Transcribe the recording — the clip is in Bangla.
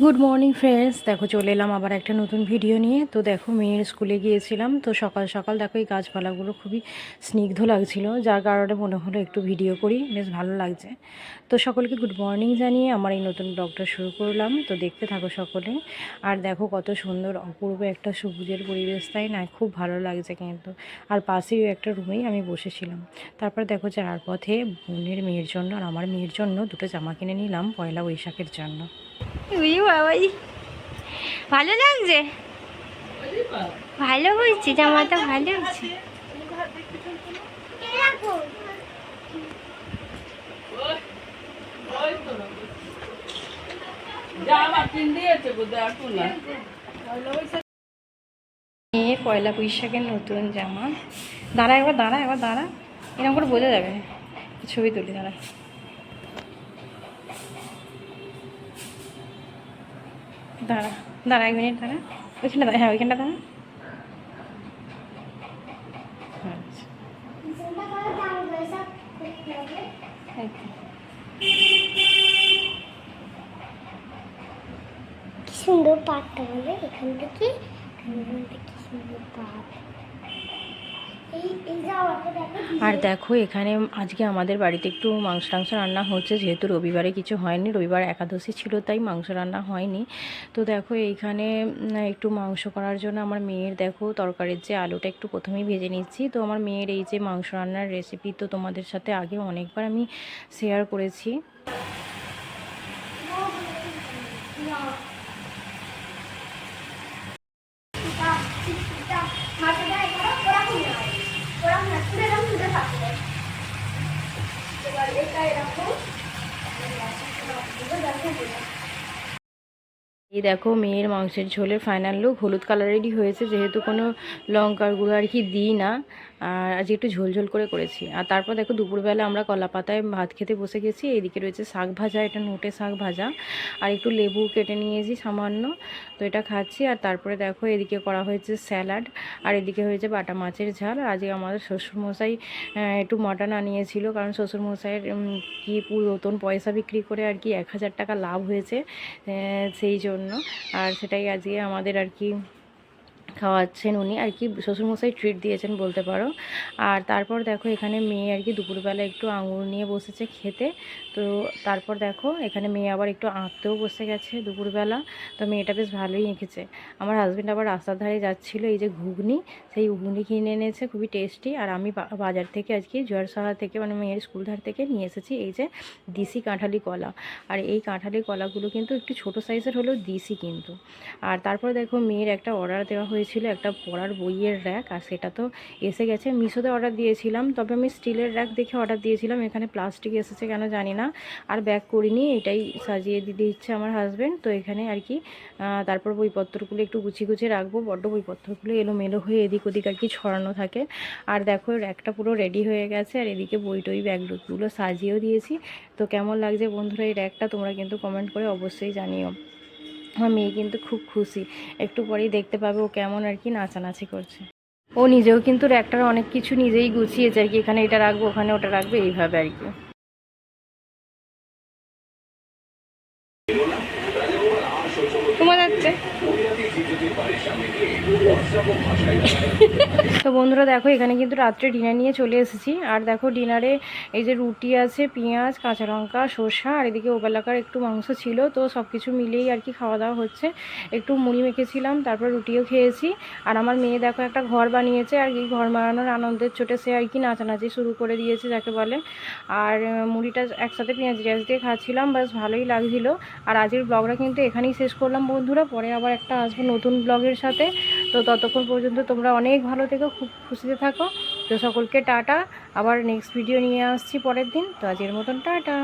গুড মর্নিং ফ্রেন্ডস, দেখো চলে এলাম আবার একটা নতুন ভিডিও নিয়ে। তো দেখো মেয়ের স্কুলে গিয়েছিলাম, তো সকাল সকাল দেখো এই গাছপালাগুলো খুবই স্নিগ্ধ লাগছিল, যার কারণে মনে হলো একটু ভিডিও করি, বেশ ভালো লাগছে। তো সকলকে গুড মর্নিং জানিয়ে আমার এই নতুন ব্লগটা শুরু করলাম। তো দেখতে থাকো সকলে। আর দেখো কত সুন্দর অপূর্ব একটা সবুজের পরিবেশ, তাই না? খুব ভালো লাগছে কিন্তু। আর পাশেই একটা রুমেই আমি বসেছিলাম। তারপর দেখো যাওয়ার পথে বোনের মেয়ের জন্য আর আমার মেয়ের জন্য দুটো জামা কিনে নিলাম পয়লা বৈশাখের জন্য। বাবাই ভালো লাগছে, ভালো বলছি, জামাটা ভালো হচ্ছে। মেয়ে পয়লা বৈশাখের নতুন জামা। দাঁড়া একবার, দাঁড়া একবার, দাঁড়া, এরকম করে বোঝা যাবে। ছবি তুলি, দাঁড়া দাঁড়া দাঁড়া 1 মিনিট দাঁড়া। ওইখানটা দাঁড়া, হ্যাঁ ওইখানটা দাঁড়া। আচ্ছা, এই তো। কি সুন্দর পাটটা বলে, এখান থেকে কি সুন্দর পাট। আর দেখো এখানে আজকে আমাদের বাড়িতে একটু মাংস টাংস রান্না হচ্ছে, যেহেতু রবিবারে কিছু হয়নি, রবিবার একাদশী ছিল তাই মাংস রান্না হয়নি। তো দেখো এইখানে একটু মাংস করার জন্য আমার মেয়ের দেখো তরকারির যে আলুটা একটু প্রথমেই ভেজে নিচ্ছি। তো আমার মেয়ের এই যে মাংস রান্নার রেসিপি তো তোমাদের সাথে আগে অনেকবার আমি শেয়ার করেছি। এই দেখো মেয়ের মাংসের ঝোলের ফাইনাল লুক, হলুদ কালারেরই হয়েছে, যেহেতু কোনো লঙ্কার গুঁড়ো আর কি দিই না। আর আজকে একটু ঝোল ঝোল করে করেছি। আর তারপর দেখো দুপুরবেলা আমরা কলা পাতায় ভাত খেতে বসে গেছি। এইদিকে রয়েছে শাক ভাজা, এটা নোটে শাক ভাজা, আর একটু লেবু কেটে নিয়েছি সামান্য, তো এটা খাচ্ছি। আর তারপরে দেখো এদিকে করা হয়েছে স্যালাড, আর এদিকে হয়েছে বাটা মাছের ঝাল। আর আজকে আমাদের শ্বশুরমশাই একটু মটন আনিয়েছিল, কারণ শ্বশুরমশাইয়ের কি পুরাতন পয়সা বিক্রি করে আর কি 1000 টাকা লাভ হয়েছে, সেই জন্য। আর সেটাই আজকে আমাদের আর কি খাওয়াচ্ছেন উনি, আর কি শ্বশুরমশাই ট্রিট দিয়েছেন বলতে পারো। আর তারপর দেখো এখানে মেয়ে আর কি দুপুরবেলা একটু আঙুর নিয়ে বসেছে খেতে। তো তারপর দেখো এখানে মেয়ে আবার একটু আঁকতেও বসে গেছে দুপুরবেলা। তো মেয়েটা বেশ ভালোই এঁকেছে। আমার হাজব্যান্ড আবার রাস্তার ধারে যাচ্ছিলো, এই যে ঘুগনি, সেই ঘুগনি কিনে এনেছে, খুবই টেস্টি। আর আমি বাজার থেকে আজকে জোয়ারসাহা থেকে, মানে মেয়ের স্কুল ধার থেকে নিয়ে এসেছি এই যে দিশি কাঁঠালি কলা। আর এই কাঁঠালি কলাগুলো কিন্তু একটু ছোটো সাইজের হলেও দিশি কিন্তু। আর তারপর দেখো মেয়ের একটা অর্ডার দেওয়া হয়েছিল, একটা পড়ার বইয়ের র্যাক, আর সেটা তো এসে গেছে। মিশোতে অর্ডার দিয়েছিলাম, তবে আমি স্টিলের র্যাক দেখে অর্ডার দিয়েছিলাম, এখানে প্লাস্টিক এসেছে কেন জানি না। আর ব্যাগ করিনি, এটাই সাজিয়ে দিতে ইচ্ছে আমার হাজব্যান্ড। তো এখানে আর কি তারপর বইপত্রগুলো একটু গুছিয়ে গুছিয়ে রাখবো, বড্ড বইপত্রগুলো এলোমেলো হয়ে এদিক ওদিক আর কি ছড়ানো থাকে। আর দেখো র্যাকটা পুরো রেডি হয়ে গেছে, আর এদিকে বই টই ব্যাগগুলো সাজিয়েও দিয়েছি। তো কেমন লাগছে বন্ধুরা এই র্যাকটা, তোমরা কিন্তু কমেন্ট করে অবশ্যই জানিও। আমার মেয়ে কিন্তু খুব খুশি, একটু পরেই দেখতে পাবে ও কেমন আর কি নাচানাচি করছে। ও নিজেও কিন্তু র্যাকটার অনেক কিছু নিজেই গুছিয়েছে আর কি, এখানে এটা রাখবো, ওখানে ওটা রাখবে, এইভাবে আর কি। তোমার যাচ্ছে। তো বন্ধুরা দেখো এখানে কিন্তু রাত্রে ডিনার নিয়ে চলে এসেছি। আর দেখো ডিনারে এই যে রুটি আছে, পেঁয়াজ, কাঁচা লঙ্কা, শসা, আর এদিকে ওবেলাকার একটু মাংস ছিল। তো সব কিছু মিলিয়েই আর কি খাওয়া দাওয়া হচ্ছে। একটু মুড়ি মেখেছিলাম, তারপর রুটিও খেয়েছি। আর আমার মেয়ে দেখো একটা ঘর বানিয়েছে, আর এই ঘর বানানোর আনন্দের চোটে সে আর কি নাচানাচি শুরু করে দিয়েছে যাকে বলে। আর মুড়িটা একসাথে পেঁয়াজ টিয়াজ দিয়ে খাচ্ছিলাম, বেশ ভালোই লাগছিলো। আর আজকের ব্লগটা কিন্তু এখানেই শেষ করলাম বন্ধুরা, পরে আবার একটা আসবো নতুন ব্লগের সাথে। তো ততক্ষণ পর্যন্ত তোমরা অনেক ভালো থেকো, খুব খুশিতে থাকো। তো সকলকে টাটা, আবার নেক্সট ভিডিও নিয়ে আসছি পরের দিন। তো আজকের মতন টাটা।